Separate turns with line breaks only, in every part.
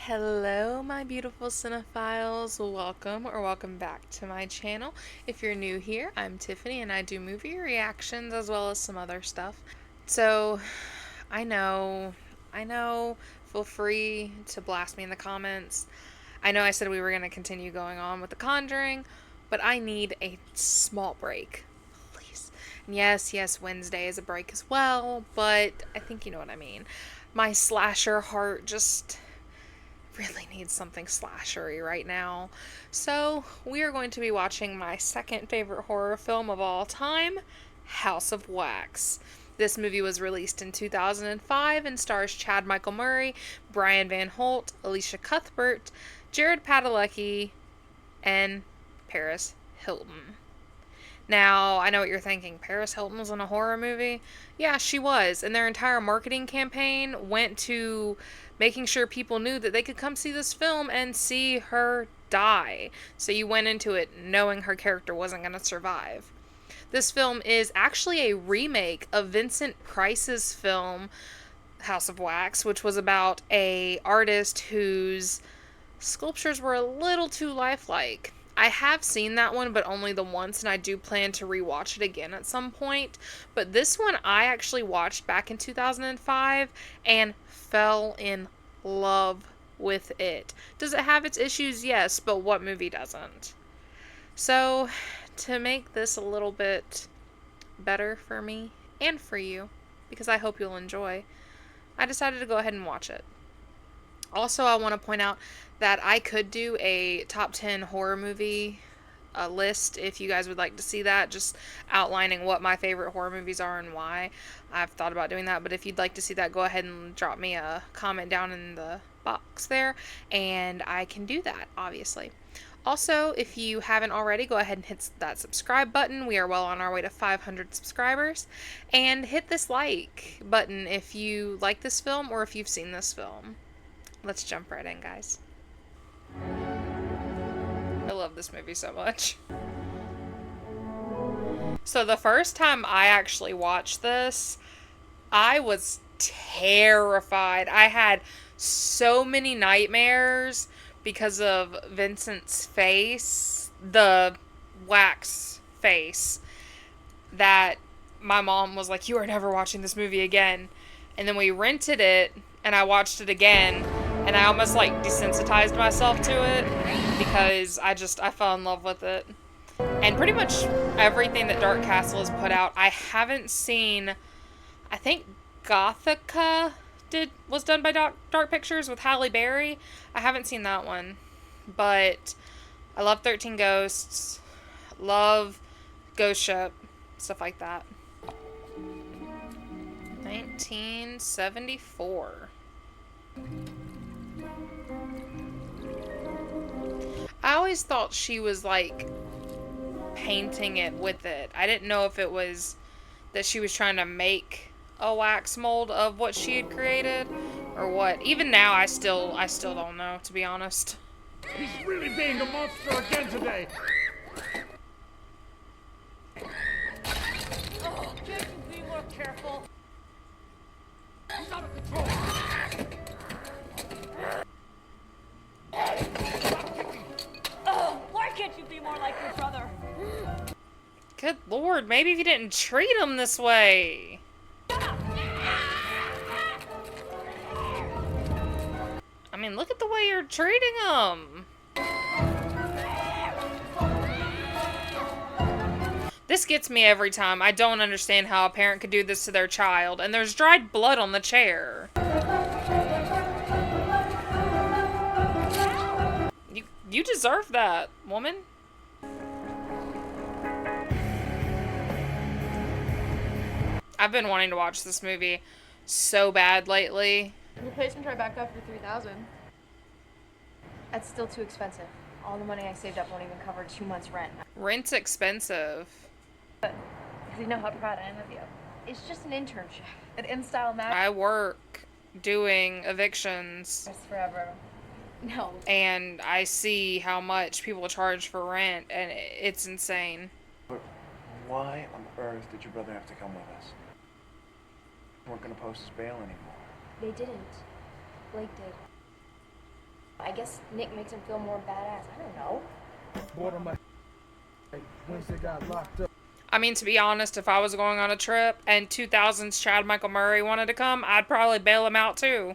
Hello, my beautiful cinephiles. Welcome back to my channel. If you're new here, I'm Tiffany and I do movie reactions as well as some other stuff. So, I know, I know, feel free to blast me in the comments. I know I said we were going to continue going on with The Conjuring, but I need a small break. Please. And yes, Wednesday is a break as well, but I think you know what I mean. My slasher heart just really need something slashery right now. So, we are going to be watching my second favorite horror film of all time, House of Wax. This movie was released in 2005 and stars Chad Michael Murray, Brian Van Holt, Alicia Cuthbert, Jared Padalecki, and Paris Hilton. Now, I know what you're thinking. Paris Hilton was in a horror movie? Yeah, she was. And their entire marketing campaign went to making sure people knew that they could come see this film and see her die. So you went into it knowing her character wasn't going to survive. This film is actually a remake of Vincent Price's film House of Wax, which was about a artist whose sculptures were a little too lifelike. I have seen that one, but only the once, and I do plan to rewatch it again at some point. But this one I actually watched back in 2005 and fell in love with it. Does it have its issues? Yes, but what movie doesn't? So, to make this a little bit better for me and for you, because I hope you'll enjoy, I decided to go ahead and watch it. Also, I want to point out that I could do a top 10 horror movie list if you guys would like to see that, just outlining what my favorite horror movies are and why. I've thought about doing that, but if you'd like to see that, go ahead and drop me a comment down in the box there, and I can do that, obviously. Also, if you haven't already, go ahead and hit that subscribe button. We are well on our way to 500 subscribers. And hit this like button if you like this film or if you've seen this film. Let's jump right in, guys. I love this movie so much. So the first time I actually watched this, I was terrified. I had so many nightmares because of Vincent's face, the wax face, that my mom was like, "You are never watching this movie again." And then we rented it and I watched it again and I almost like desensitized myself to it because I fell in love with it. And pretty much everything that Dark Castle has put out, I haven't seen. I think Gothica was done by Dark Pictures with Halle Berry. I haven't seen that one, but I love 13 Ghosts, love Ghost Ship, stuff like that. 1974. I always thought she was like painting it with it. I didn't know if it was that she was trying to make a wax mold of what she had created or what. Even now I still don't know, to be honest.
He's really being a monster again today.
Oh, Jason, be more careful.
He's out of control.
Oh, why can't you be more like your brother?
Good lord, maybe if you didn't treat him this way. I mean, look at the way you're treating him. This gets me every time. I don't understand how a parent could do this to their child. And there's dried blood on the chair. You deserve that, woman. I've been wanting to watch this movie so bad lately.
Replacement Tribeca for 3,000. That's still too expensive. All the money I saved up won't even cover 2 months' rent.
Rent's expensive.
But you know how proud I am of you. It's just an internship at InStyle Mag.
I work doing evictions.
Forever. No.
And I see how much people charge for rent, and it's insane.
But why on earth did your brother have to come with us? We weren't gonna post his bail anymore.
They didn't. Blake did. I guess Nick makes him feel more badass. I don't know.
Bought him a Wednesday got locked up.
I mean, to be honest, if I was going on a trip and 2000's Chad Michael Murray wanted to come, I'd probably bail him out too.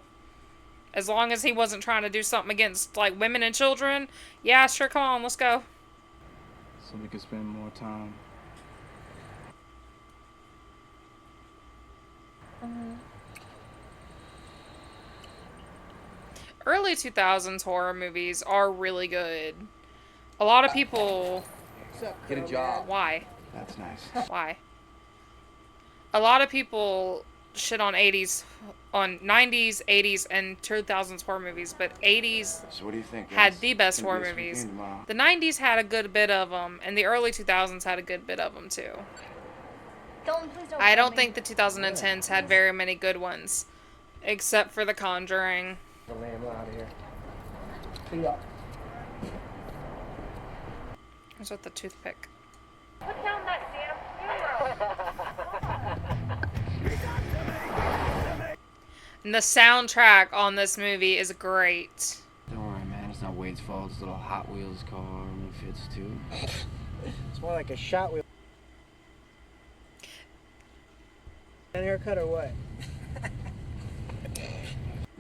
As long as he wasn't trying to do something against, like, women and children. Yeah, sure, come on, let's go.
So we could spend more time.
Early 2000s horror movies are really good. A lot of people...
Get a job.
Why?
That's nice.
Why? A lot of people shit on 90s, 80s, and 2000s horror movies, but 80s
So what do you think?
had
guys?
the best
Gonna
horror
be a sweet
movies.
game tomorrow.
The 90s had a good bit of them, and the early 2000s had a good bit of them too.
Dalton, please don't.
I
kill
don't
me.
think the 2010s had very many good ones, except for The Conjuring.
I'll lay him out of here. See ya.
What's with the toothpick?
Put down that damn funeral.
And the soundtrack on this movie is great.
Don't worry, man. It's not Wade's fault. It's a little Hot Wheels car and it fits too.
It's more like a shot wheel. And haircut or what?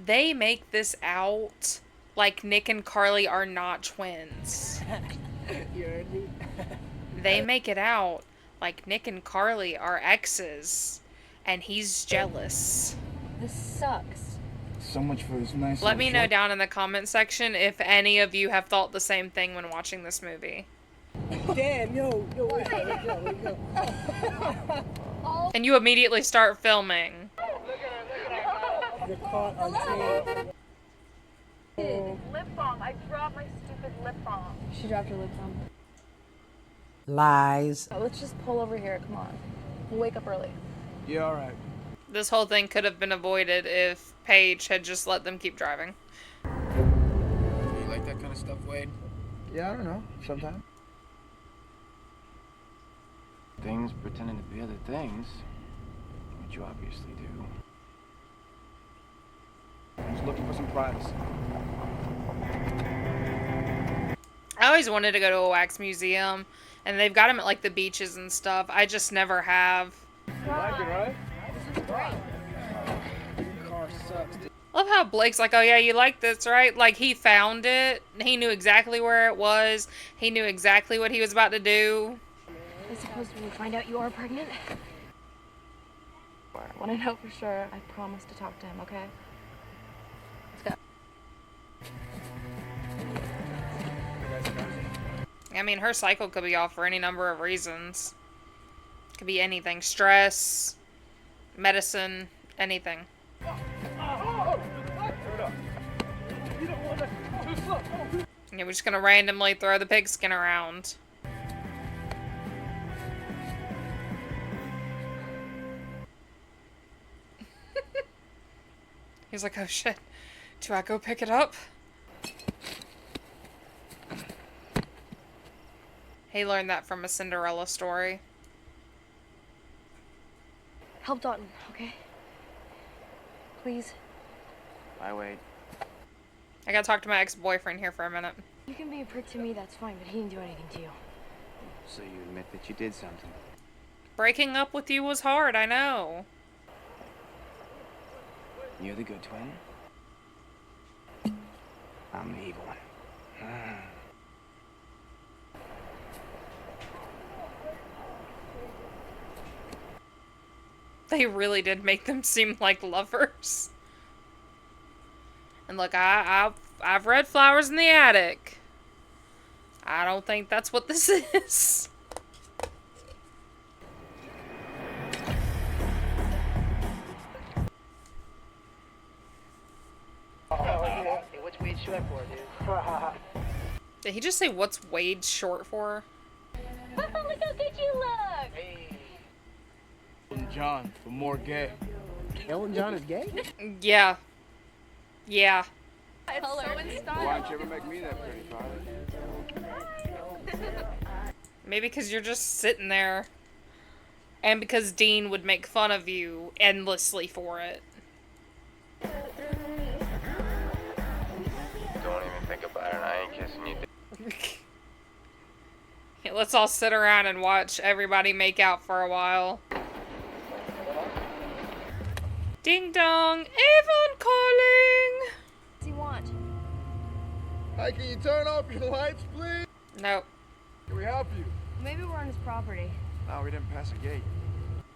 They make this out like Nick and Carly are not twins.
You heard me?
They make it out like Nick and Carly are exes, and he's jealous.
This sucks.
So much for this nice.
Let me
little
know
short-
down in the comment section if any of you have thought the same thing when watching this movie.
Damn, yo, wait, where you go?
And you immediately start filming.
You're caught on tape.
Lip balm. I dropped my stupid lip balm.
She dropped her lip balm.
Lies.
Oh, let's just pull over here. Come on. We'll wake up early.
Yeah, all right.
This whole thing could have been avoided if Paige had just let them keep driving.
You like that kind of stuff, Wade?
Yeah, I don't know. Sometimes.
Things pretending to be other things, which you obviously do.
I'm just looking for some privacy.
I always wanted to go to a wax museum, and they've got them at like the beaches and stuff. I just never have.
You like it, right? Car sucks.
Love how Blake's like, oh yeah, you like this, right? Like, he found it. He knew exactly where it was. He knew exactly what he was about to do.
I suppose when you find out you are pregnant. When I know for sure, I promise to talk to him, okay? Let's go.
I mean, her cycle could be off for any number of reasons. Could be anything. Stress, medicine, anything. Yeah, we're just gonna randomly throw the pigskin around. He's like, oh shit, do I go pick it up? He learned that from a Cinderella story.
Help Dalton, okay? Please.
Bye, Wade.
I gotta talk to my ex-boyfriend here for a minute.
You can be a prick to me, that's fine, but he didn't do anything to you.
So you admit that you did something.
Breaking up with you was hard, I know.
You're the good twin. I'm the evil one.
They really did make them seem like lovers. And look, I've read Flowers in the Attic. I don't think that's what this is.
What's Wade short for, dude?
Did he just say what's Wade short for?
Look how good you look.
Elton John, but more gay. Elton John is gay?
Yeah. Yeah.
It's so in style.
Why don't you ever make me that pretty, Father?
Maybe because you're just sitting there. And because Dean would make fun of you endlessly for it.
Don't even
this and you did.
Yeah, let's all sit around and watch everybody make out for a while. Ding dong, Avon calling!
What does he want?
Hi, can you turn off your lights, please?
Nope.
Can we help you?
Maybe we're on his property.
No, we didn't pass a gate.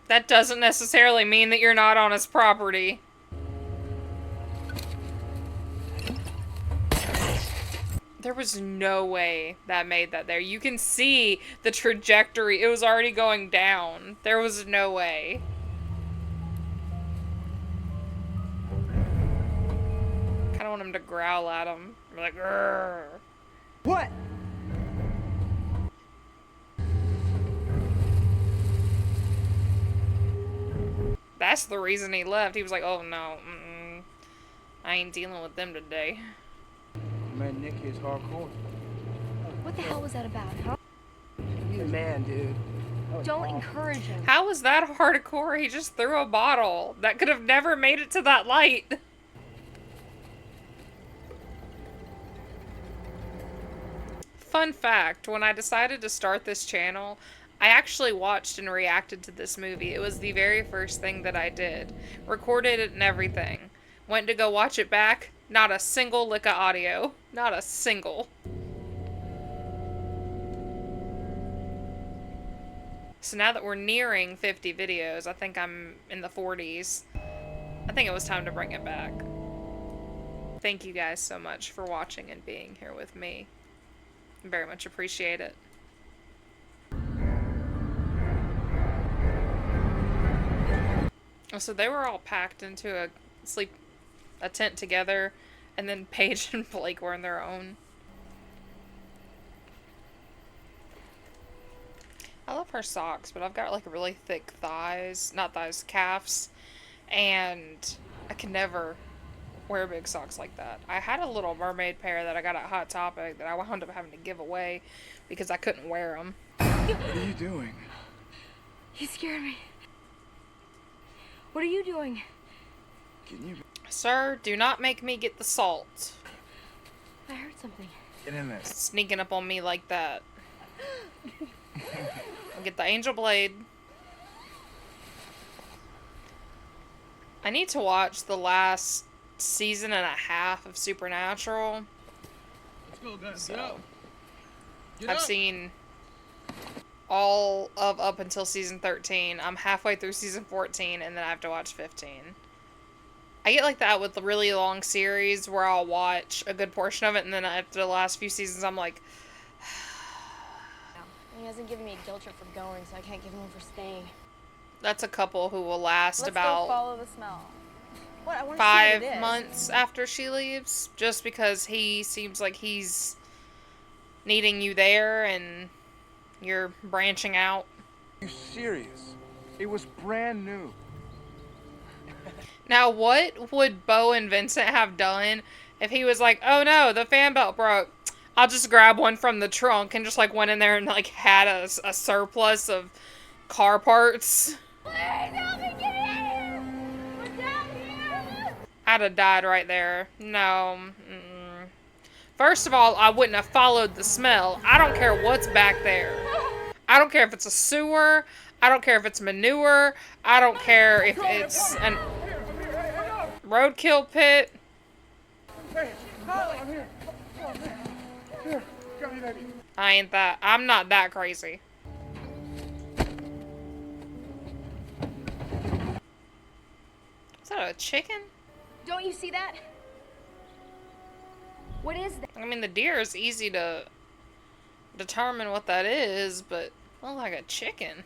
That doesn't necessarily mean that you're not on his property. There was no way that made that there. You can see the trajectory. It was already going down. There was no way. Kind of want him to growl at him. Be like, grrr.
What?
That's the reason he left. He was like, oh no, I ain't dealing with them today.
Man, Nick is hardcore.
What the hell was that about, huh?
He's a man, dude.
Don't encourage him.
How was that hardcore? He just threw a bottle. That could have never made it to that light. Fun fact, when I decided to start this channel, I actually watched and reacted to this movie. It was the very first thing that I did. Recorded it and everything. Went to go watch it back. Not a single lick of audio. Not a single. So now that we're nearing 50 videos, I think I'm in the 40s. I think it was time to bring it back. Thank you guys so much for watching and being here with me. I very much appreciate it. So they were all packed into a tent together, and then Paige and Blake were in their own. I love her socks, but I've got like really thick thighs, not thighs, calves, and I can never wear big socks like that. I had a little mermaid pair that I got at Hot Topic that I wound up having to give away because I couldn't wear them.
What are you doing?
You scared me. What are you doing?
Can you
Sir, do not make me get the salt.
I heard something.
get in there?
Sneaking up on me like that. I'll get the angel blade. I need to watch the last season and a half of Supernatural.
Let's go, guys.
So,
Get
I've
up.
seen all of up until season 13. I'm halfway through season 14, and then I have to watch 15. I get like that with the really long series where I'll watch a good portion of it, and then after the last few seasons, I'm like,
He hasn't given me a guilt trip for going, so I can't give him one for staying.
that's a couple who will last
Let's go
about
follow the smell.
What? I want to see what
5
it is.
months after she leaves, just because he seems like he's needing you there and you're branching out.
Are you serious? It was brand new.
Now, what would Bo and Vincent have done if he was like, oh no, the fan belt broke. I'll just grab one from the trunk, and just like went in there and like had a surplus of car parts?
Please help me get in! We're down here!
I'd have died right there. No. Mm-mm. First of all, I wouldn't have followed the smell. I don't care what's back there. I don't care if it's a sewer. I don't care if it's manure. I don't care if it's an roadkill pit. I'm not that crazy. Is that a chicken?
Don't you see that? What is that?
I mean, the deer is easy to determine what that is, but well, like a chicken.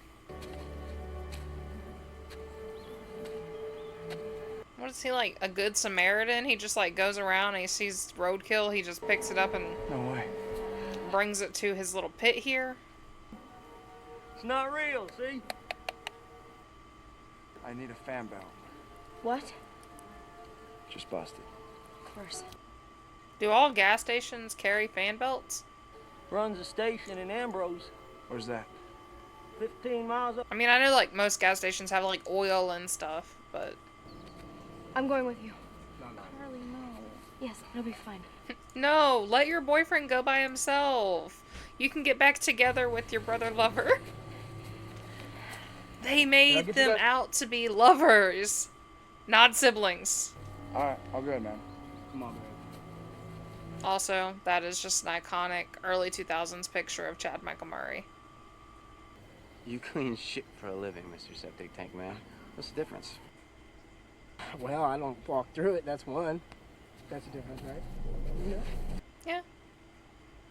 What is he, like a good Samaritan? He just like goes around and he sees roadkill, he just picks it up and
No way.
brings it to his little pit here.
It's not real, see?
I need a fan belt.
What?
Just busted.
Of course.
Do all gas stations carry fan belts?
Runs a station in Ambrose,
Where's that?
15 miles up.
I mean, I know like most gas stations have like oil and stuff, but
I'm going with you.
No.
Carly, no. Yes, it'll be fine.
No, let your boyfriend go by himself. You can get back together with your brother lover. They made them out to be lovers, not siblings.
Alright, all good, man. Come on, babe.
Also, that is just an iconic early 2000s picture of Chad Michael Murray.
You clean shit for a living, Mr. Septic Tank Man. What's the difference?
Well, I don't walk through it, that's one. That's a difference, right? Yeah.
Yeah.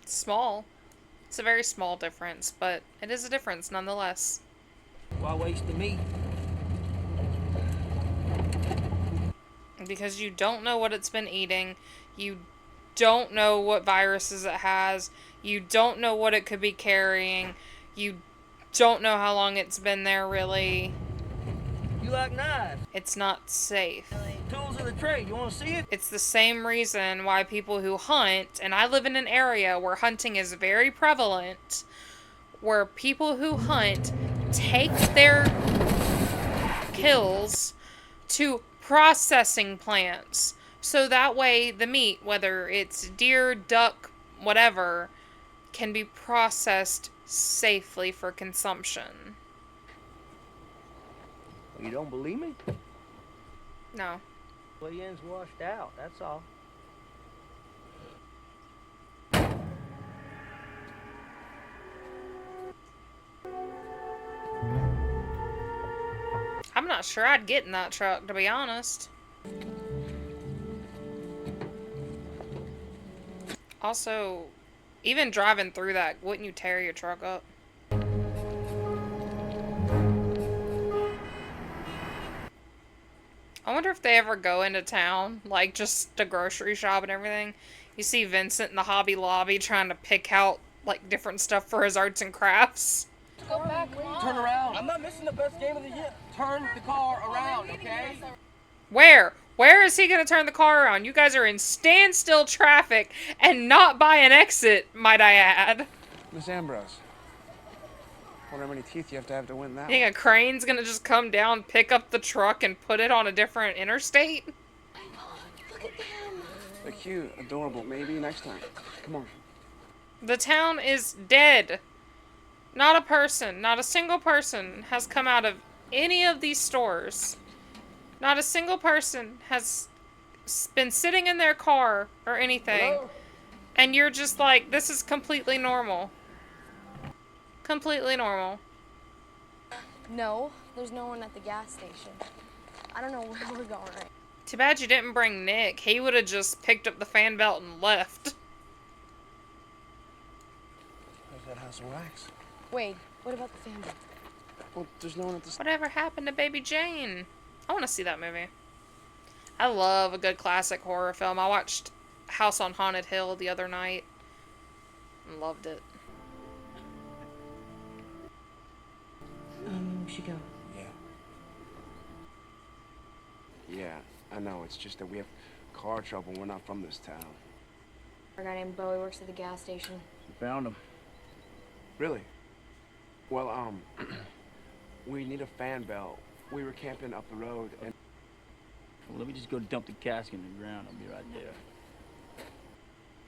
It's small. It's a very small difference, but it is a difference nonetheless.
Why waste the meat?
Because you don't know what it's been eating. You don't know what viruses it has. You don't know what it could be carrying. You don't know how long it's been there, really.
You like knives?
It's not safe.
Tools of the trade. You want to see it?
It's the same reason why people who hunt, and I live in an area where hunting is very prevalent, where people who hunt take their kills to processing plants. So that way the meat, whether it's deer, duck, whatever, can be processed safely for consumption.
You don't believe me?
No.
Well, the end's washed out, that's all.
I'm not sure I'd get in that truck, to be honest. Also, even driving through that, wouldn't you tear your truck up? I wonder if they ever go into town, like just the grocery shop and everything. You see Vincent in the Hobby Lobby trying to pick out like different stuff for his arts and crafts.
Go back, come on.
Turn around. I'm not missing the best game of the year. Turn the car around, okay?
Where? Where is he gonna turn the car around? You guys are in standstill traffic and not by an exit, might I add.
Miss Ambrose. Wonder how many teeth you have to win that
You think a crane's gonna just come down, pick up the truck, and put it on a different interstate?
They're cute, adorable. Maybe next time. Come on.
The town is dead. Not a person, not a single person has come out of any of these stores. Not a single person has been sitting in their car or anything.
Hello?
And you're just like, this is completely normal. Completely normal.
No, there's no one at the gas station. I don't know where we're going right.
Too bad you didn't bring Nick. He would have just picked up the fan belt and left.
How's that house of wax?
Wait, what about the family?
Well, there's no one at the...
Whatever happened to Baby Jane? I want to see that movie. I love a good classic horror film. I watched House on Haunted Hill the other night and loved it.
We should go.
Yeah, I know. It's just that we have car trouble. We're not from this town.
A guy named Bowie works at the gas station.
Found him.
Really? Well, we need a fan belt. We were camping up the road and...
Well, let me just go dump the casket in the ground. I'll be right there.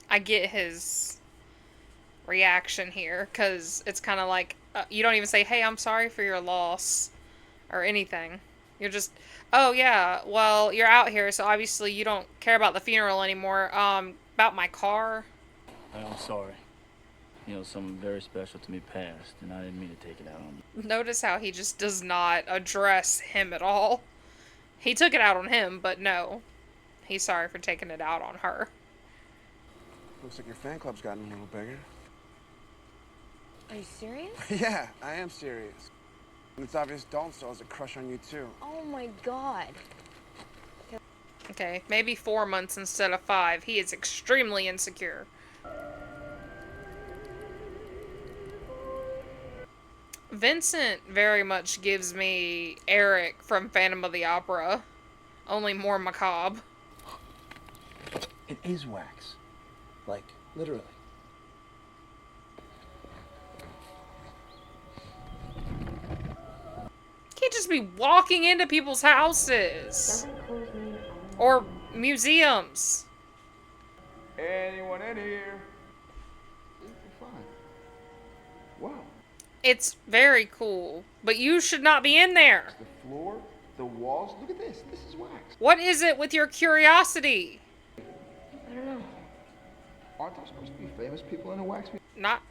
I get his reaction here, because it's kind of like, you don't even say, hey, I'm sorry for your loss, or anything. You're just, oh yeah, well, you're out here, so obviously you don't care about the funeral anymore. About my car?
I'm sorry. You know, someone very special to me passed, and I didn't mean to take it out on you.
Notice how he just does not address him at all. He took it out on him, but no. He's sorry for taking it out on her.
Looks like your fan club's gotten a little bigger.
Are you serious?
Yeah, I am serious. And it's obvious Dalton still has a crush on you, too.
Oh my god.
Okay, maybe 4 months instead of 5. He is extremely insecure. Vincent very much gives me Eric from Phantom of the Opera, only more macabre.
It is wax. Like, literally.
Can't just be walking into people's houses. Or museums.
Anyone in here?
Fine. Wow.
It's very cool, but you should not be in there.
The floor, the walls. Look at this. This is wax.
What is it with your curiosity?
I don't know.
Aren't there supposed to be famous people in a wax museum?
Not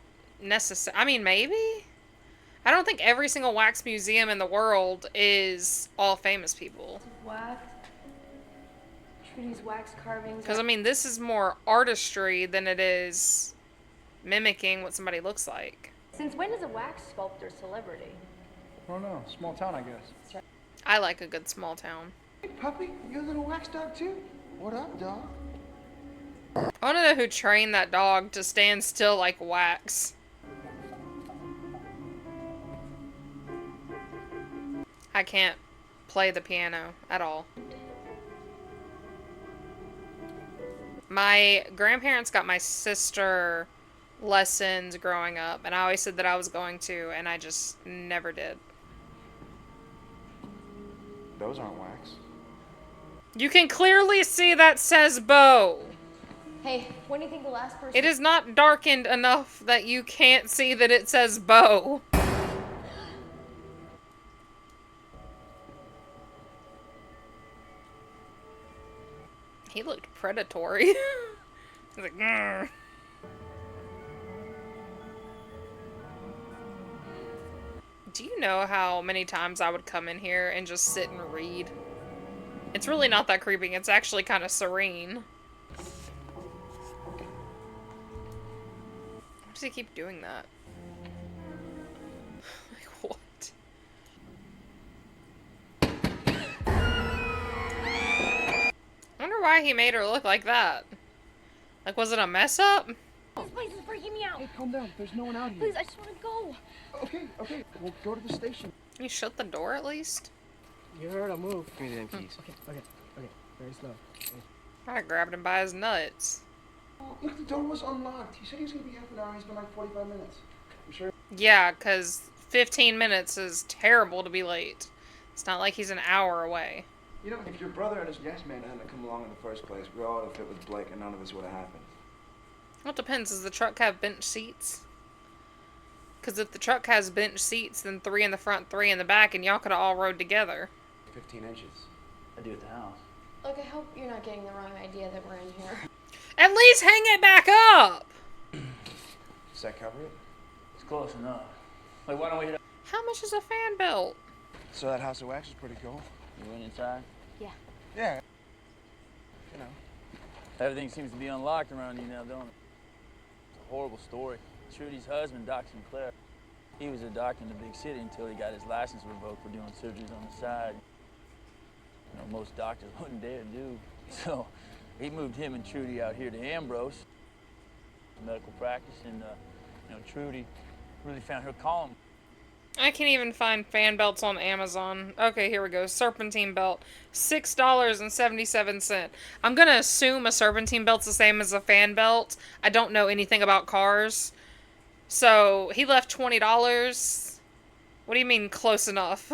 necessary. I mean, maybe? I don't think every single wax museum in the world is all famous people.
Wax. Trudy's wax carvings.
Because, I mean, this is more artistry than it is mimicking what somebody looks like.
Since when is a wax sculptor celebrity?
I don't know. Small town, I guess.
I like a good small town.
Hey, puppy, you're a little wax dog too? What up, dog?
I want to know who trained that dog to stand still like wax. I can't play the piano at all. My grandparents got my sister lessons growing up, and I always said that I was going to, and I just never did.
Those aren't wax.
You can clearly see that says bow.
Hey, when do you think the last person...
It is not darkened enough that you can't see that it says bow. He looked predatory. He's like, grr. Do you know how many times I would come in here and just sit and read? It's really not that creepy. It's actually kind of serene. Why does he keep doing that? Like, what? I wonder why he made her look like that. Like, was it a mess up?
This place is freaking me out.
Hey, calm down. There's no one out here.
Please, I just want to go.
Okay. We'll go to the station.
Can you shut the door at least?
You heard him move.
Give me the keys.
Okay. Very slow.
I grabbed him by his nuts.
Look, the door was unlocked. He said he was going to be half an hour. He's been like 45 minutes. I'm sure.
Yeah, because 15 minutes is terrible to be late. It's not like he's an hour away.
You know, if your brother and his yes man hadn't come along in the first place, we all would have fit with Blake and none of this would have happened.
Well, it depends. Does the truck have bench seats? Because if the truck has bench seats, then 3 in the front, 3 in the back, and y'all could have all rode together.
15 inches.
I do at the house.
Look, I hope you're not getting the wrong idea that we're in here.
At least hang it back up!
Does that cover it?
It's close enough. Like, why don't we hit up?
How much is a fan belt?
So that house of wax is pretty cool.
You went inside?
Yeah.
Yeah. You know.
Everything seems to be unlocked around you now, don't it? It's a horrible story. Trudy's husband, Doc Sinclair, he was a doctor in the big city until he got his license revoked for doing surgeries on the side. You know, most doctors wouldn't dare do. So he moved him and Trudy out here to Ambrose, medical practice, and you know, Trudy really found her calling.
I can't even find fan belts on Amazon. Okay, here we go. Serpentine belt. $6.77. I'm gonna assume a serpentine belt's the same as a fan belt. I don't know anything about cars. So, he left $20. What do you mean, close enough?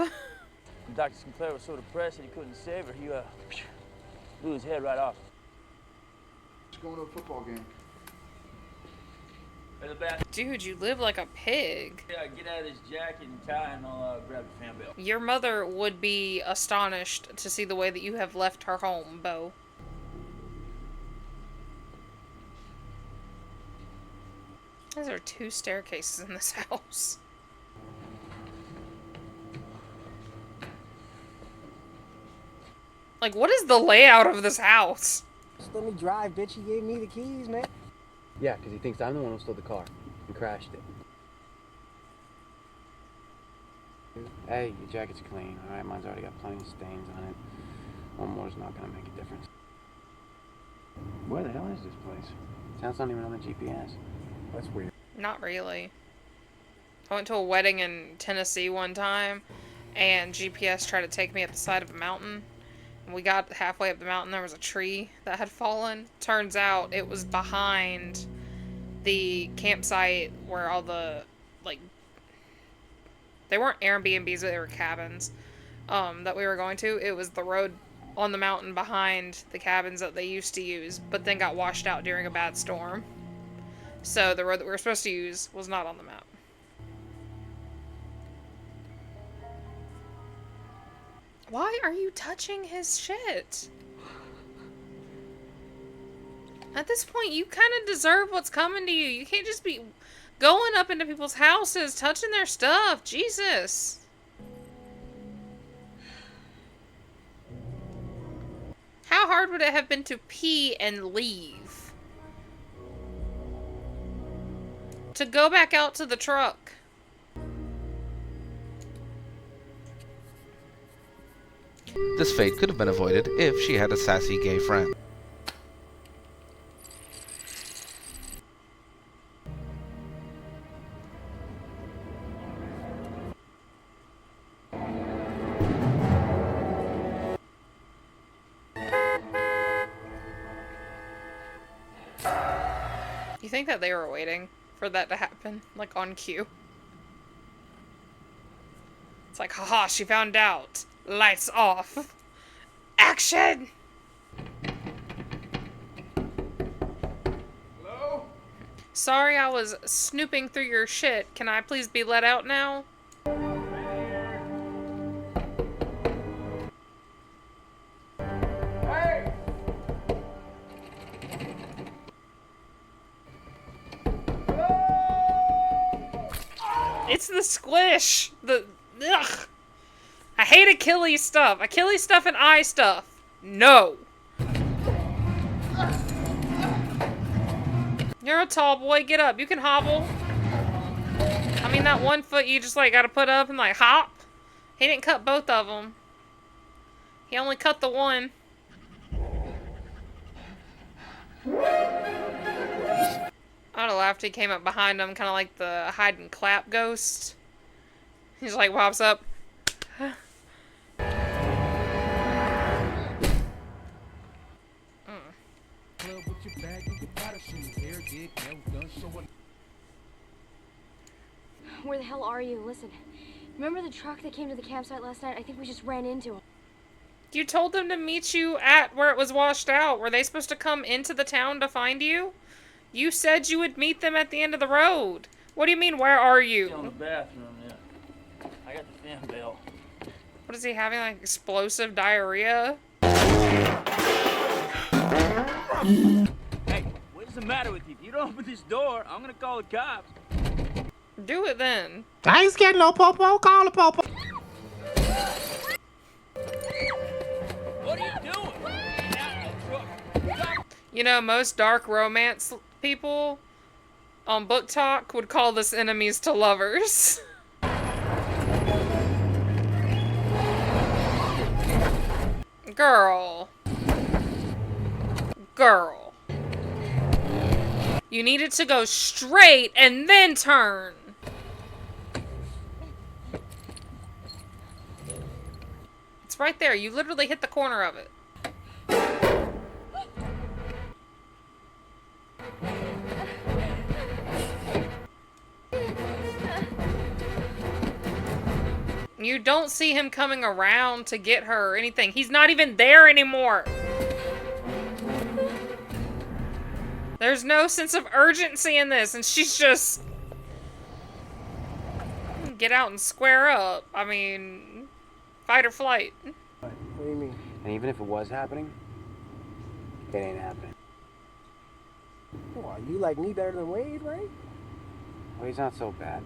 Dr. Sinclair was so depressed that he couldn't save her. He blew his head right off.
Just going to a football game.
In the back.
Dude, you live like a pig.
Yeah, get out of this jacket and tie, and I'll grab the fan belt.
Your mother would be astonished to see the way that you have left her home, Bo. These are 2 staircases in this house. Like, what is the layout of this house?
Just let me drive, bitch. You gave me the keys, man.
Yeah, because he thinks I'm the one who stole the car and crashed it. Hey, your jacket's clean, all right? Mine's already got plenty of stains on it. One more's not gonna make a difference. Where the hell is this place? Sounds not even on the GPS.
That's weird.
Not really. I went to a wedding in Tennessee one time, and GPS tried to take me up the side of a mountain. And we got halfway up the mountain, there was a tree that had fallen. Turns out it was behind the campsite where all the, like, they weren't Airbnbs, but they were cabins that we were going to. It was the road on the mountain behind the cabins that they used to use, but then got washed out during a bad storm. So the road that we were supposed to use was not on the map. Why are you touching his shit? At this point, you kind of deserve what's coming to you. You can't just be going up into people's houses, touching their stuff. Jesus. How hard would it have been to pee and leave? To go back out to the truck.
This fate could have been avoided if she had a sassy gay friend.
You think that they were waiting for that to happen? Like on cue? It's like, haha, she found out. Lights off. Action!
Hello?
Sorry I was snooping through your shit. Can I please be let out now?
Hey!
It's the squish! Ugh! I hate Achilles stuff. Achilles stuff and eye stuff. No! You're a tall boy. Get up. You can hobble. I mean, that one foot you just, like, gotta put up and, like, hop. He didn't cut both of them. He only cut the one. I would have laughed if he came up behind him, kind of like the hide and clap ghost. He's like, pops up.
Where the hell are you? Listen, remember the truck that came to the campsite last night? I think we just ran into him.
You told them to meet you at where it was washed out. Were they supposed to come into the town to find you? You said you would meet them at the end of the road. What do you mean, where are you?
In the bathroom, yeah. I got the fan belt.
What is he having, like, explosive diarrhea?
Hey, what's the matter with you? If you don't open this door, I'm gonna call the cops.
Do it then.
I ain't scared no popo. Call the popo.
What are you doing? Get out of the truck.
You know, most dark romance people on Book Talk would call this enemies to lovers. Girl. Girl. You needed to go straight and then turn. It's right there. You literally hit the corner of it. You don't see him coming around to get her or anything. He's not even there anymore. There's no sense of urgency in this, and she's just... Get out and square up. I mean, fight or flight.
What do you mean?
And even if it was happening, it ain't happening.
Well, you like me better than Wade, right?
Well, he's not so bad.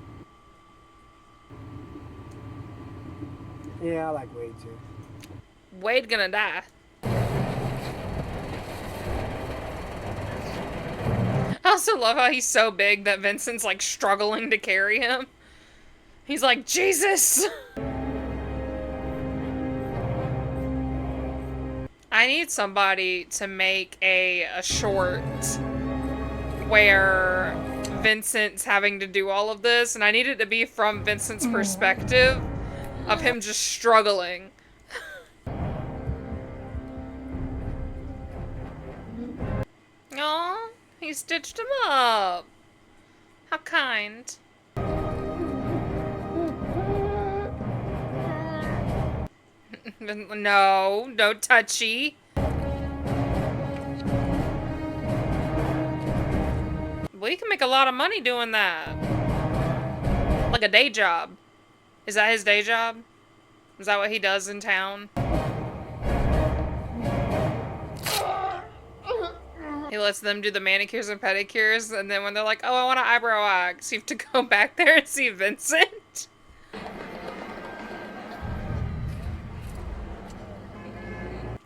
Yeah, I like Wade too.
Wade gonna die. I also love how he's so big that Vincent's like struggling to carry him. He's like, Jesus! I need somebody to make a short where Vincent's having to do all of this, and I need it to be from Vincent's perspective of him just struggling. Aw, he stitched him up. How kind. No, no touchy. Well, you can make a lot of money doing that. Like a day job. Is that his day job? Is that what he does in town? He lets them do the manicures and pedicures, and then when they're like, oh, I want an eyebrow wax, you have to go back there and see Vincent.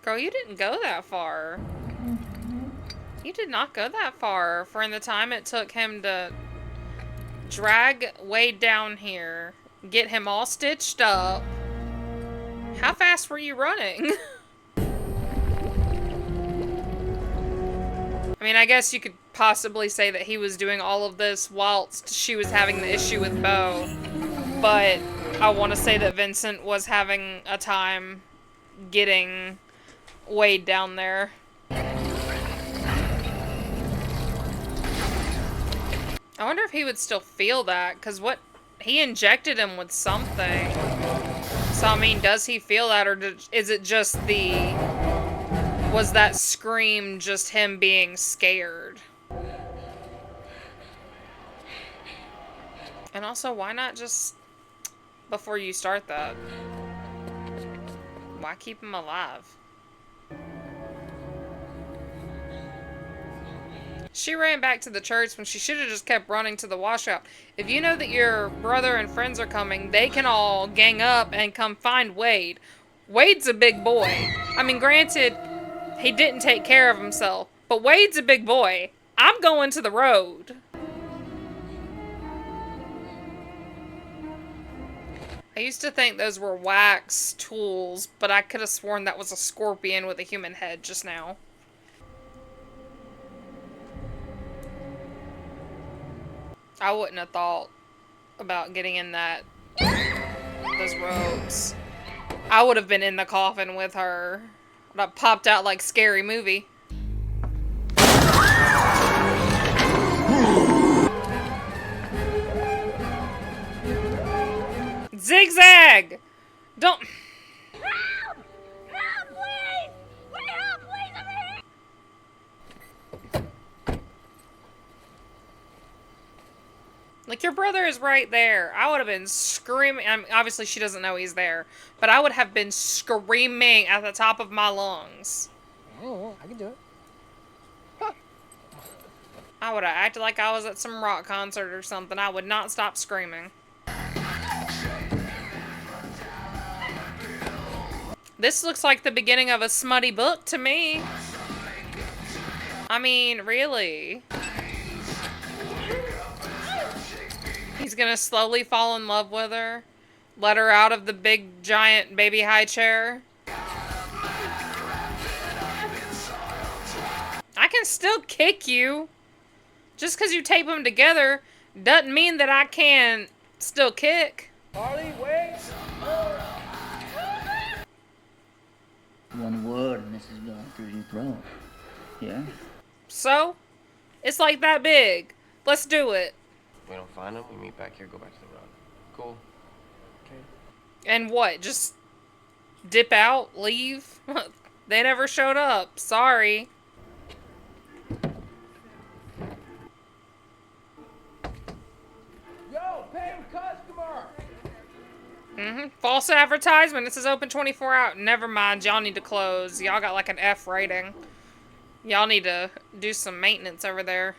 Girl, you didn't go that far. You did not go that far for in the time it took him to drag Wade down here, get him all stitched up. How fast were you running? I mean, I guess you could possibly say that he was doing all of this whilst she was having the issue with Beau, but I want to say that Vincent was having a time getting Wade down there. I wonder if he would still feel that, because he injected him with something. So, I mean, does he feel that, or is it just was that scream just him being scared? And also, why not just, before you start that, why keep him alive? She ran back to the church when she should have just kept running to the washout. If you know that your brother and friends are coming, they can all gang up and come find Wade. Wade's a big boy. I mean, granted, he didn't take care of himself, but Wade's a big boy. I'm going to the road. I used to think those were wax tools, but I could have sworn that was a scorpion with a human head just now. I wouldn't have thought about getting in those robes. I would have been in the coffin with her. I popped out like Scary Movie. Zigzag! Don't...
Help! Help, please! Wait, help, please, over here!
Like, your brother is right there. I would have been screaming. I mean, obviously, she doesn't know he's there. But I would have been screaming at the top of my lungs.
Oh, I can do it.
I would have acted like I was at some rock concert or something. I would not stop screaming. This looks like the beginning of a smutty book to me. I mean, really. He's gonna slowly fall in love with her. Let her out of the big, giant, baby high chair. I can still kick you. Just because you tape them together doesn't mean that I can still kick.
Harley, wait!
One word and this is going through your throat. Yeah?
So? It's like that big. Let's do it.
We don't find him, we meet back here, go back to the road. Cool.
Okay.
And what? Just dip out? Leave? They never showed up. Sorry.
Yo, paying customer!
False advertisement. This is open 24 hours. Never mind. Y'all need to close. Y'all got like an F rating. Y'all need to do some maintenance over there.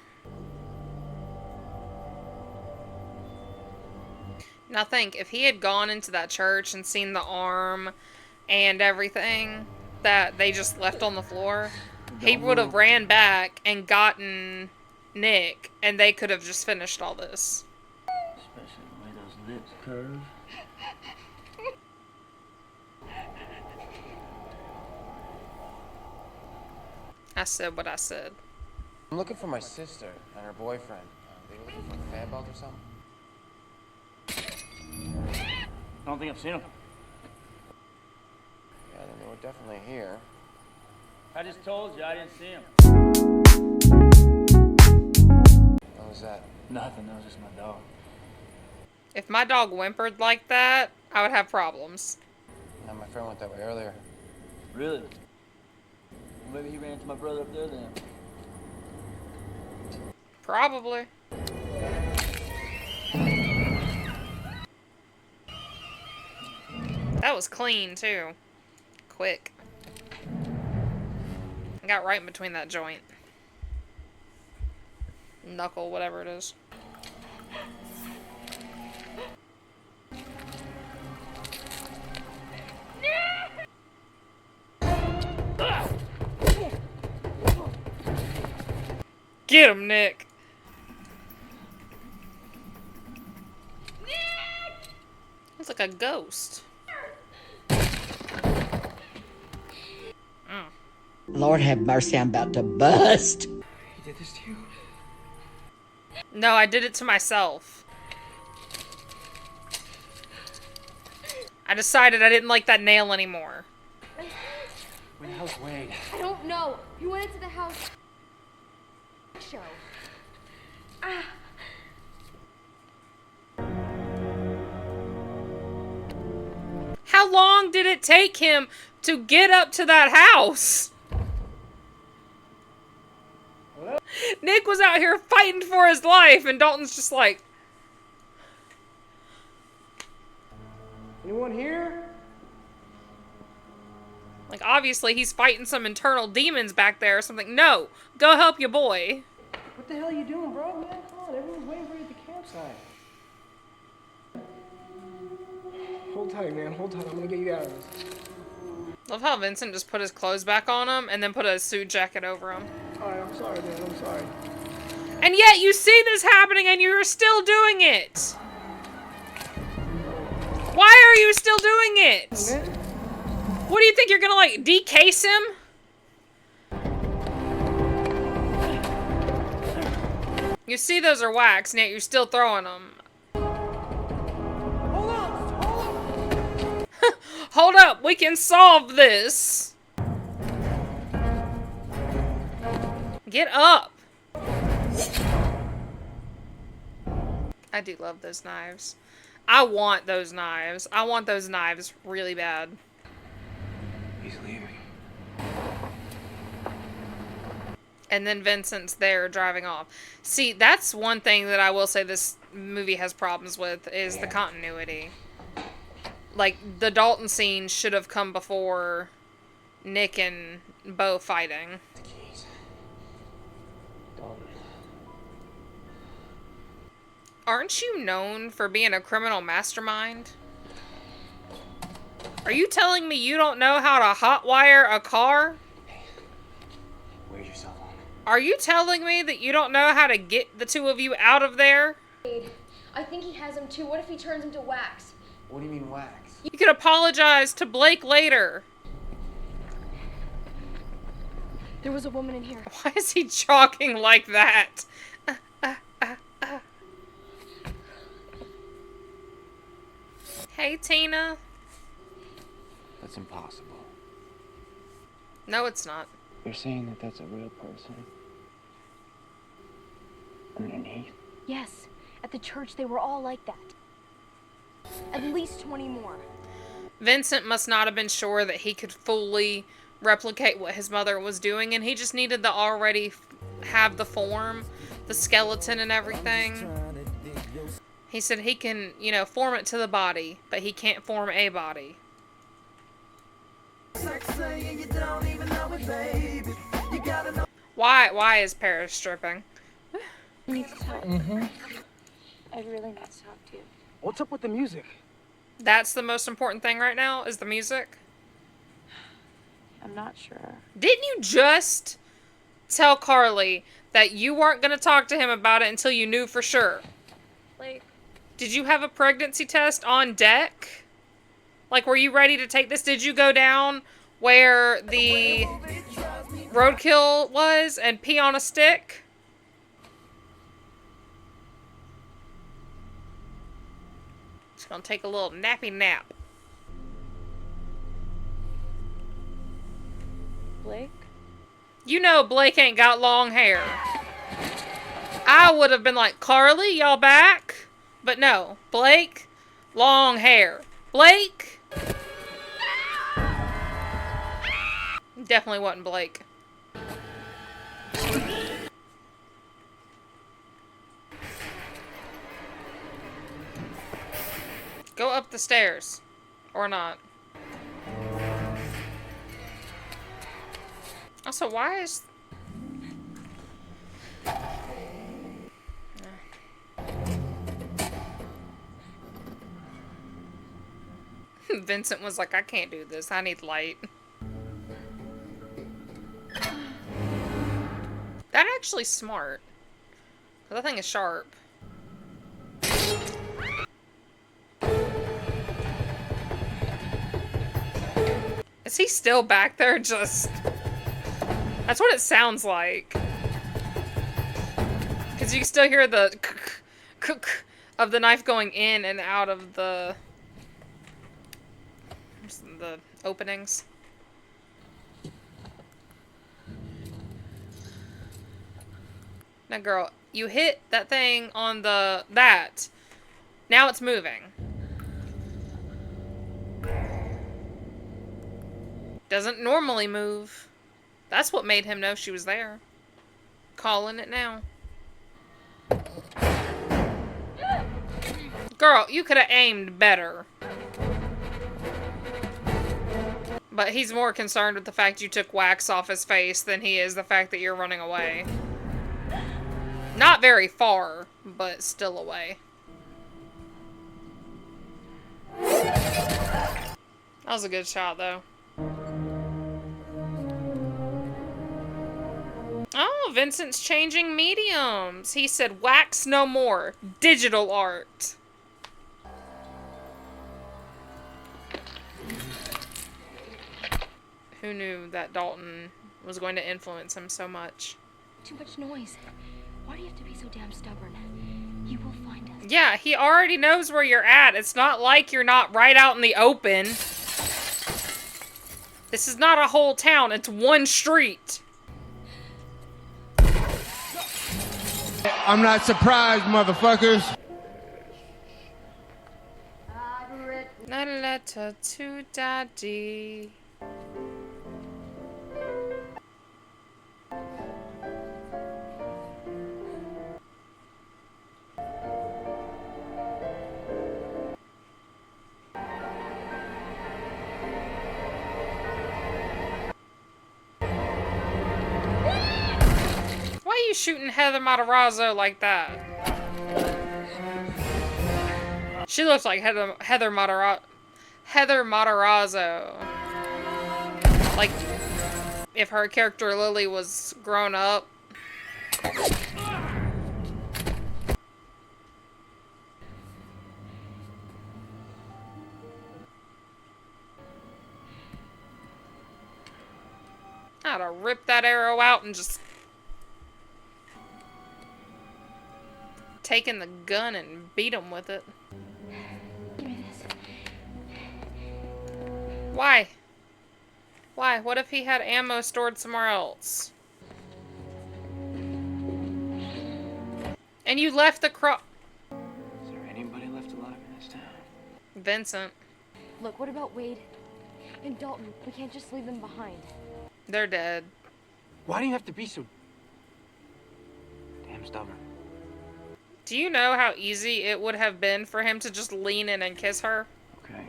Now think, if he had gone into that church and seen the arm and everything that they just left on the floor, he would have ran back and gotten Nick, and they could have just finished all this.
Especially the way those lips curve.
I said what I said.
I'm looking for my sister and her boyfriend. They were looking for a fan belt or something?
I don't think I've seen him.
Yeah, then they were definitely here.
I just told you I didn't see him.
What was that?
Nothing, that was just my dog.
If my dog whimpered like that, I would have problems.
Yeah, my friend went that way earlier.
Really? Well, maybe he ran into my brother up there then.
Probably. That was clean, too. Quick. I got right in between that joint. Knuckle, whatever it is. Get him, Nick! It's like a ghost.
Lord have mercy, I'm about to bust.
He did this to you?
No, I did it to myself. I decided I didn't like that nail anymore.
Where the hell's Wade?
I don't know. He went into the house. Show. Ah.
How long did it take him to get up to that house? Nick was out here fighting for his life, and Dalton's just like...
Anyone here?
Like, obviously he's fighting some internal demons back there or something. No! Go help your boy.
What the hell are you doing, bro? Man, come on. Everyone's waiting for you at the campsite. Hold tight, man. Hold tight. I'm gonna get you out of this.
Love how Vincent just put his clothes back on him and then put a suit jacket over him.
Alright, I'm sorry, man. I'm sorry.
And yet you see this happening and you're still doing it! Why are you still doing it? What do you think, you're gonna, like, decase him? You see those are wax, and yet you're still throwing them. Hold up, we can solve this. Get up. I do love those knives. I want those knives. I want those knives really bad.
He's leaving.
And then Vincent's there driving off. See, that's one thing that I will say this movie has problems with, is the continuity. Like, the Dalton scene should have come before Nick and Bo fighting. Aren't you known for being a criminal mastermind? Are you telling me you don't know how to hotwire a car?
Where's your cell phone?
Are you telling me that you don't know how to get the two of you out of there?
I think he has him too. What if he turns him to wax?
What do you mean wax?
You could apologize to Blake later.
There was a woman in here.
Why is he jogging like that? Hey, Tina.
That's impossible.
No, it's not.
You're saying that that's a real person? Underneath?
Yes. At the church, they were all like that. At least 20 more.
Vincent must not have been sure that he could fully replicate what his mother was doing, and he just needed to already have the form, the skeleton and everything. He said he can, you know, form it to the body, but he can't form a body. Why is Paris stripping?
You need to talk. I really need to talk to you.
What's up with the music?
That's the most important thing right now, is the music?
I'm not sure.
Didn't you just tell Carly that you weren't going to talk to him about it until you knew for sure?
Like,
did you have a pregnancy test on deck? Like, were you ready to take this? Did you go down where the roadkill was and pee on a stick? Just gonna take a little nappy nap.
Blake?
You know Blake ain't got long hair. I would have been like, Carly, y'all back? But no, Blake, long hair. Blake? Definitely wasn't Blake. Go up the stairs. Or not. Also, why is... Vincent was like, I can't do this. I need light. That actually smart. Cause that thing is sharp. Is he still back there? Just... That's what it sounds like. Cause you can still hear the of the knife going in and out of the openings. Now, girl, you hit that thing on that. Now it's moving. Doesn't normally move. That's what made him know she was there. Calling it now. Girl, you could have aimed better. But he's more concerned with the fact you took wax off his face than he is the fact that you're running away. Not very far, but still away. That was a good shot, though. Oh, Vincent's changing mediums. He said wax no more. Digital art. Who knew that Dalton was going to influence him so much?
Too much noise. Why do you have to be so damn stubborn? He will find us.
Yeah, he already knows where you're at. It's not like you're not right out in the open. This is not a whole town. It's one street.
I'm not surprised, motherfuckers.
Not a letter to Daddy. Why are you shooting Heather Matarazzo like that? She looks like Heather Matarazzo. Like, if her character Lily was grown up. I'd have ripped that arrow out and just taken the gun and beat him with it.
Give me this.
Why? Why? What if he had ammo stored somewhere else? And you left the
Is there anybody left alive in this town?
Vincent.
Look, what about Wade and Dalton? We can't just leave them behind.
They're dead.
Why do you have to be so damn stubborn?
Do you know how easy it would have been for him to just lean in and kiss her?
Okay.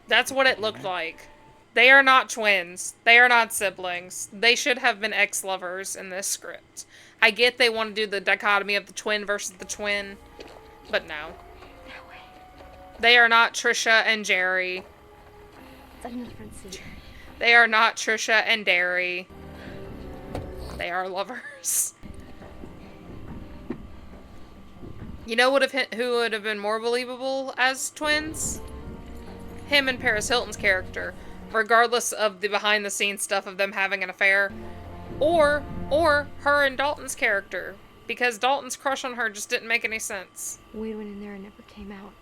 That's what it looked like. They are not twins. They are not siblings. They should have been ex-lovers in this script. I get they want to do the dichotomy of the twin versus the twin, but no. They are not Trisha and Jerry.
It's in the front seat.
They are not Trisha and Derry. They are lovers. You know who would have been more believable as twins? Him and Paris Hilton's character, regardless of the behind-the-scenes stuff of them having an affair, or her and Dalton's character, because Dalton's crush on her just didn't make any sense.
Wade went in there and never came out.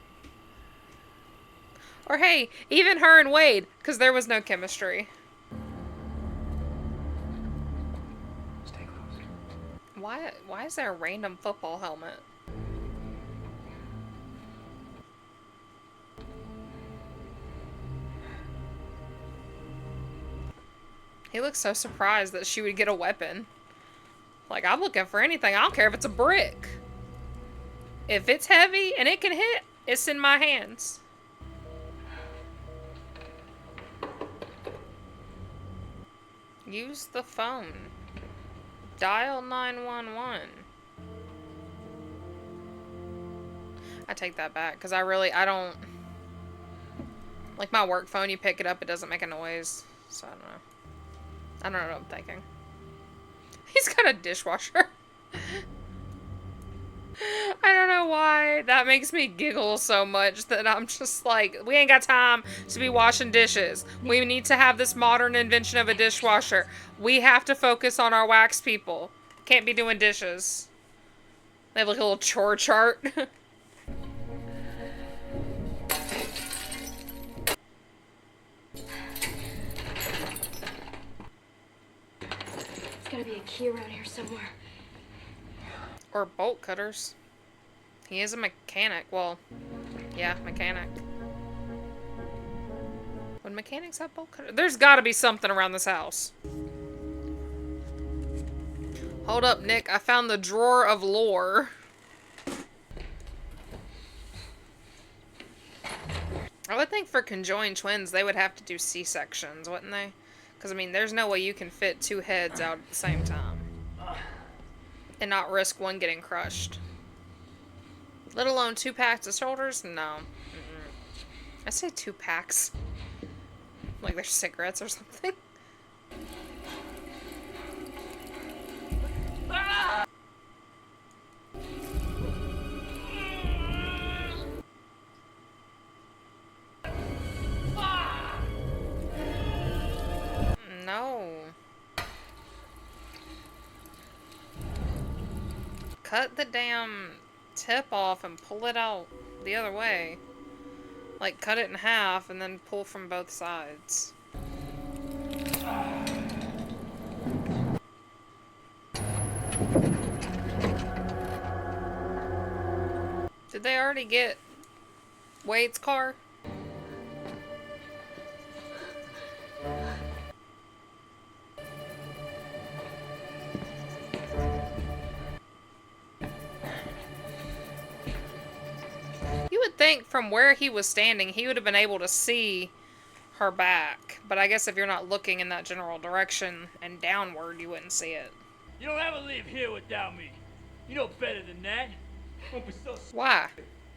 Or hey, even her and Wade, because there was no chemistry.
Stay close.
Why is there a random football helmet? He looks so surprised that she would get a weapon. Like, I'm looking for anything. I don't care if it's a brick. If it's heavy and it can hit, it's in my hands. Use the phone. Dial 911. I take that back, because I don't... Like my work phone, you pick it up, it doesn't make a noise. So I don't know. I don't know what I'm thinking. He's got a dishwasher. I don't know why that makes me giggle so much that I'm just like, we ain't got time to be washing dishes. We need to have this modern invention of a dishwasher. We have to focus on our wax people. Can't be doing dishes. They have like a little chore chart.
There's gotta be a key around here somewhere.
Or bolt cutters. He is a mechanic. Well, yeah, mechanic. Would mechanics have bolt cutters? There's gotta be something around this house. Hold up, Nick. I found the drawer of lore. I would think for conjoined twins, they would have to do C-sections, wouldn't they? Because, I mean, there's no way you can fit two heads out at the same time. And not risk one getting crushed. Let alone 2 packs of shoulders? No. I say 2 packs. Like they're cigarettes or something. No. Cut the damn tip off and pull it out the other way. Like, cut it in half and then pull from both sides. Did they already get Wade's car? You would think from where he was standing, he would have been able to see her back. But I guess if you're not looking in that general direction and downward, you wouldn't see it.
You don't ever leave here without me. You know better than that. Don't be so...
Why?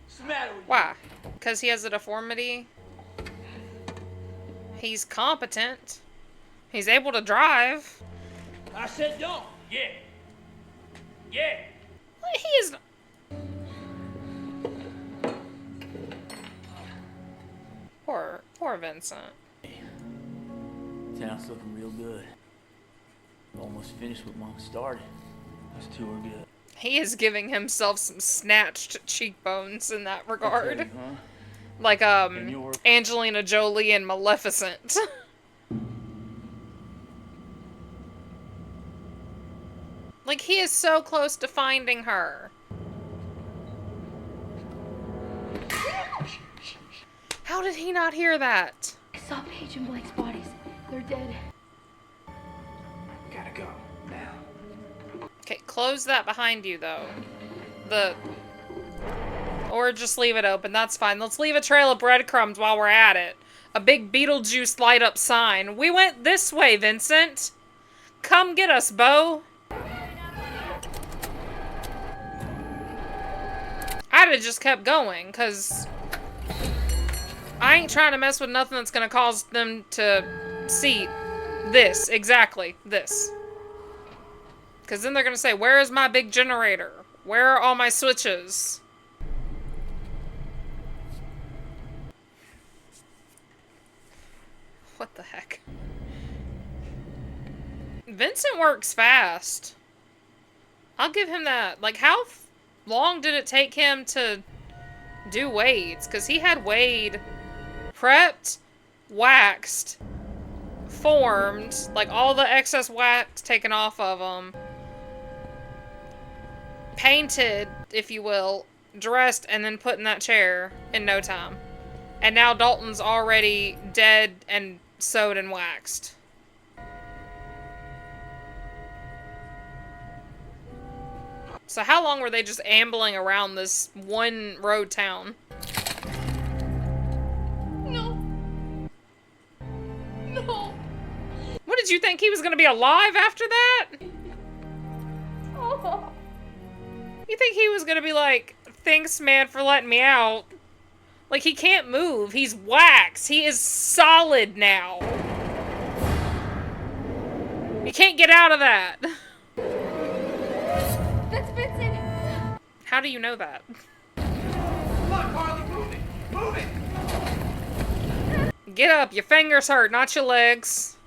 What's the matter with
Why? Because he has a deformity? He's competent. He's able to drive.
you? I said don't. Yeah. Yeah.
He is... Poor Vincent.
Town's looking real good. Almost finished what Mom started. Those two are good.
He is giving himself some snatched cheekbones in that regard.
Okay, huh?
Like, Angelina Jolie and Maleficent. Like, he is so close to finding her. How did he not hear that?
I saw Paige and Blake's bodies. They're dead.
We gotta go now.
Okay, close that behind you, though. Or just leave it open. That's fine. Let's leave a trail of breadcrumbs while we're at it. A big Beetlejuice light-up sign. We went this way, Vincent. Come get us, Bo. I'd have just kept going, because I ain't trying to mess with nothing that's going to cause them to see this. Exactly. This. Because then they're going to say, where is my big generator? Where are all my switches? What the heck? Vincent works fast. I'll give him that. Like, how long did it take him to do Wade's? Because he had Wade prepped, waxed, formed, like all the excess wax taken off of him, painted, if you will, dressed, and then put in that chair in no time. And now Dalton's already dead and sewed and waxed. So how long were they just ambling around this one road town?
No. No.
What, did you think he was gonna be alive after that?
Oh.
You think he was gonna be like, thanks man for letting me out? Like, he can't move. He's wax. He is solid now. You can't get out of that.
That's Vincent.
How do you know that?
Come on, Carly, move it! Move it!
Get up. Your fingers hurt, not your legs.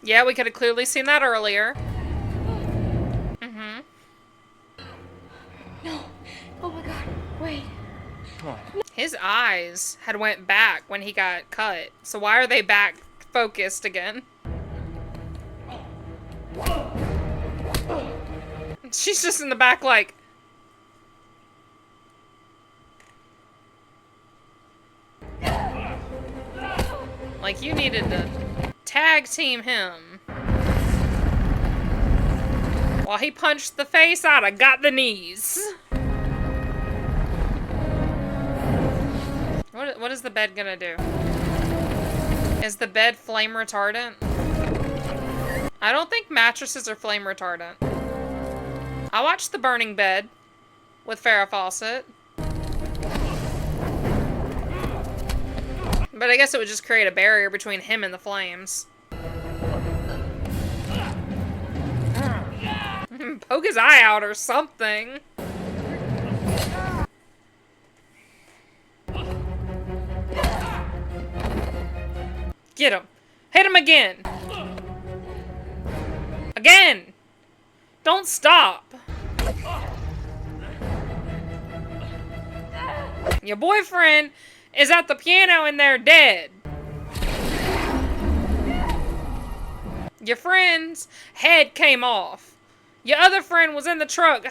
Yeah, we could have clearly seen that earlier. Mm-hmm.
No. Oh my god. Wait.
His eyes had went back when he got cut. So why are they back focused again? She's just in the back like... Like, you needed to tag team him. While he punched the face out, I got the knees. What is the bed gonna do? Is the bed flame retardant? I don't think mattresses are flame retardant. I watched The Burning Bed with Farrah Fawcett. But I guess it would just create a barrier between him and the flames. Poke his eye out or something. Get him. Hit him again. Again. Don't stop. Your boyfriend is at the piano and they're dead. Your friend's head came off. Your other friend was in the truck.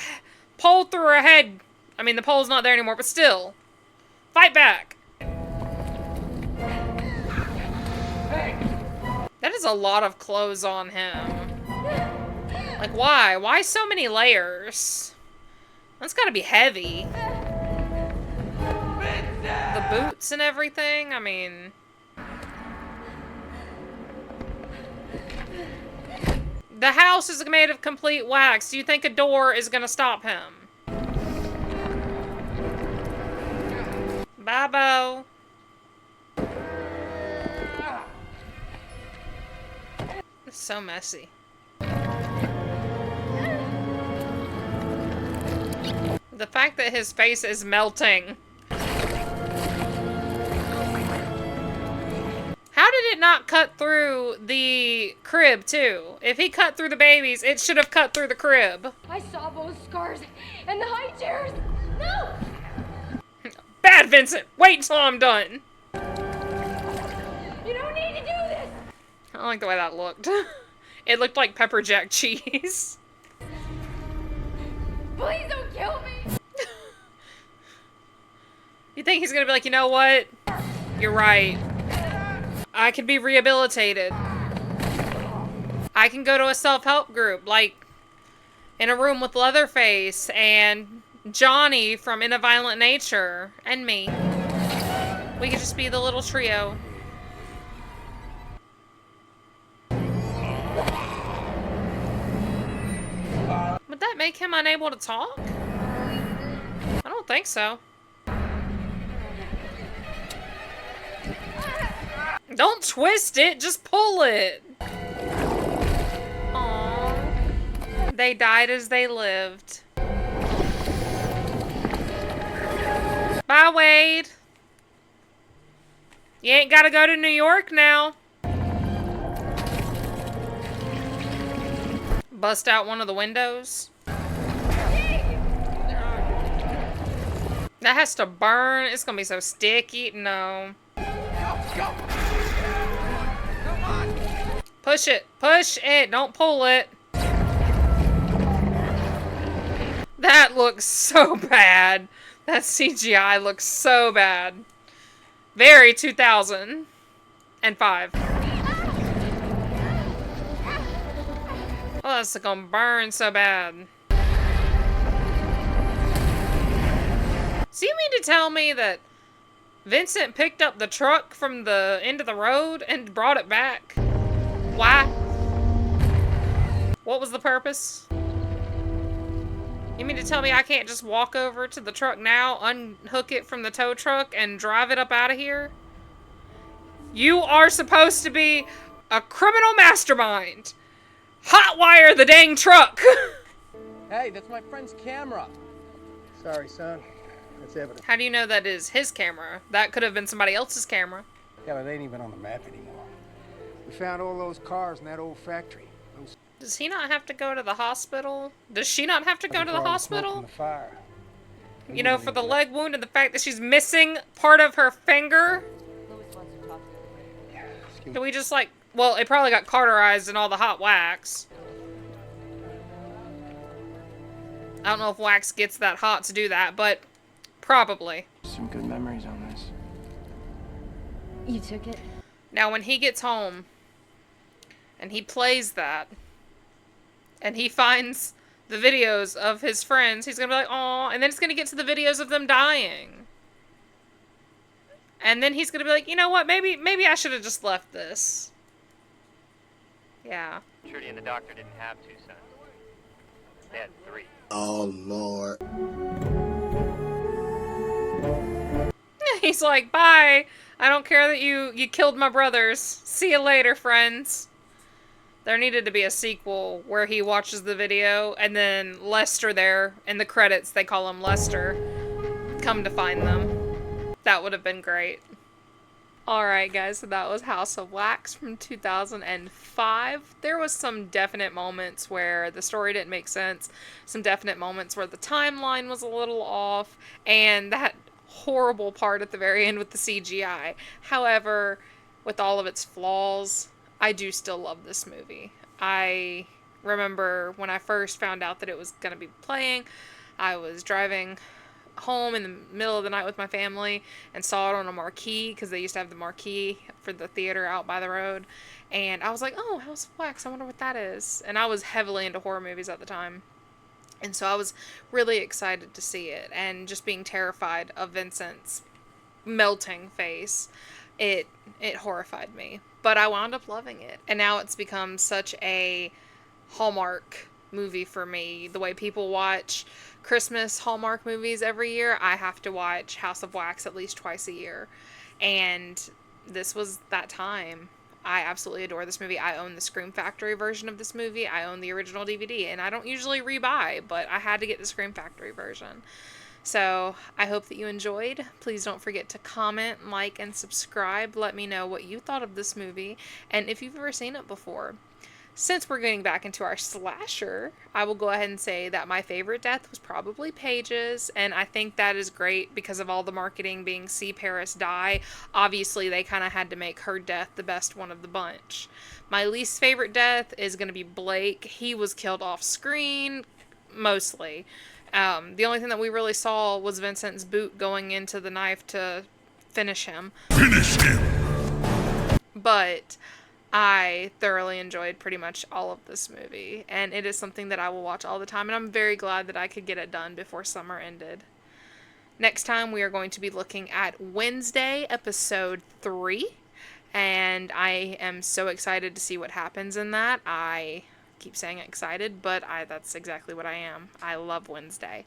Pole through her head. I mean, the pole's not there anymore, but still. Fight back. That is a lot of clothes on him. Like, why? Why so many layers? That's gotta be heavy. The boots and everything, I mean... The house is made of complete wax. Do you think a door is gonna stop him? Bye, Bo. It's so messy. The fact that his face is melting. How did it not cut through the crib, too? If he cut through the babies, it should have cut through the crib.
I saw Bo's scars and the high chairs. No!
Bad, Vincent! Wait until I'm done.
You don't need to do this!
I don't like the way that looked. It looked like pepper jack cheese.
Please don't kill me!
You think he's gonna be like, you know what? You're right. I can be rehabilitated. I can go to a self-help group, like in a room with Leatherface and Johnny from In a Violent Nature and me. We could just be the little trio. Would that make him unable to talk? I don't think so. Don't twist it, just pull it. Aww. They died as they lived. Bye, Wade. You ain't gotta go to New York now. Bust out one of the windows. That has to burn. It's gonna be so sticky. No. Push it. Push it. Don't pull it. That looks so bad. That CGI looks so bad. Very 2005. Oh, that's gonna burn so bad. So you mean to tell me that Vincent picked up the truck from the end of the road and brought it back? Why? What was the purpose? You mean to tell me I can't just walk over to the truck now, unhook it from the tow truck, and drive it up out of here? You are supposed to be a criminal mastermind. Hotwire the dang truck!
Hey, that's my friend's camera. Sorry, son. That's evidence.
How do you know that is his camera? That could have been somebody else's camera.
Yeah, but they ain't even on the map anymore. We found all those cars in that old factory.
Does he not have to go to the hospital? Does she not have to go to the hospital?
The fire.
You know, for the leg wound and the fact that she's missing part of her finger? Do we just like... Well, it probably got cauterized in all the hot wax. I don't know if wax gets that hot to do that, but probably.
Some good memories on this.
You took it?
Now, when he gets home, and he plays that, and he finds the videos of his friends, he's gonna be like, "Aw," and then it's gonna get to the videos of them dying. And then he's gonna be like, you know what, maybe I should have just left this. Yeah.
Trudy and the doctor didn't have two sons. They had three.
Oh, Lord.
He's like, bye. I don't care that you killed my brothers. See you later, friends. There needed to be a sequel where he watches the video and then Lester there, in the credits they call him Lester, come to find them. That would have been great. Alright guys, so that was House of Wax from 2005. There was some definite moments where the story didn't make sense, some definite moments where the timeline was a little off, and that horrible part at the very end with the CGI. However, with all of its flaws, I do still love this movie. I remember when I first found out that it was going to be playing, I was driving home in the middle of the night with my family and saw it on a marquee, because they used to have the marquee for the theater out by the road, and I was like, oh, House of Wax, I wonder what that is. And I was heavily into horror movies at the time, and so I was really excited to see it, and just being terrified of Vincent's melting face, it horrified me, but I wound up loving it, and now it's become such a Hallmark movie for me. The way people watch Christmas Hallmark movies every year, I have to watch House of Wax at least twice a year, and this was that time. I absolutely adore this movie. I own the Scream Factory version of this movie. I own the original DVD, and I don't usually rebuy, but I had to get the Scream Factory version. So I hope that you enjoyed. Please don't forget to comment, like, and subscribe. Let me know what you thought of this movie and if you've ever seen it before. Since we're getting back into our slasher, I will go ahead and say that my favorite death was probably Paige's, and I think that is great because of all the marketing being See Paris Die. Obviously, they kind of had to make her death the best one of the bunch. My least favorite death is going to be Blake. He was killed off screen, mostly. The only thing that we really saw was Vincent's boot going into the knife to finish him. Finish him! But I thoroughly enjoyed pretty much all of this movie, and it is something that I will watch all the time, and I'm very glad that I could get it done before summer ended. Next time we are going to be looking at Wednesday, episode 3, and I am so excited to see what happens in that. I keep saying excited, but that's exactly what I am. I love Wednesday,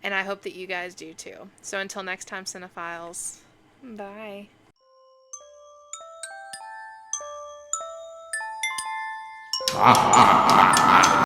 and I hope that you guys do too. So until next time, Cinephiles, bye.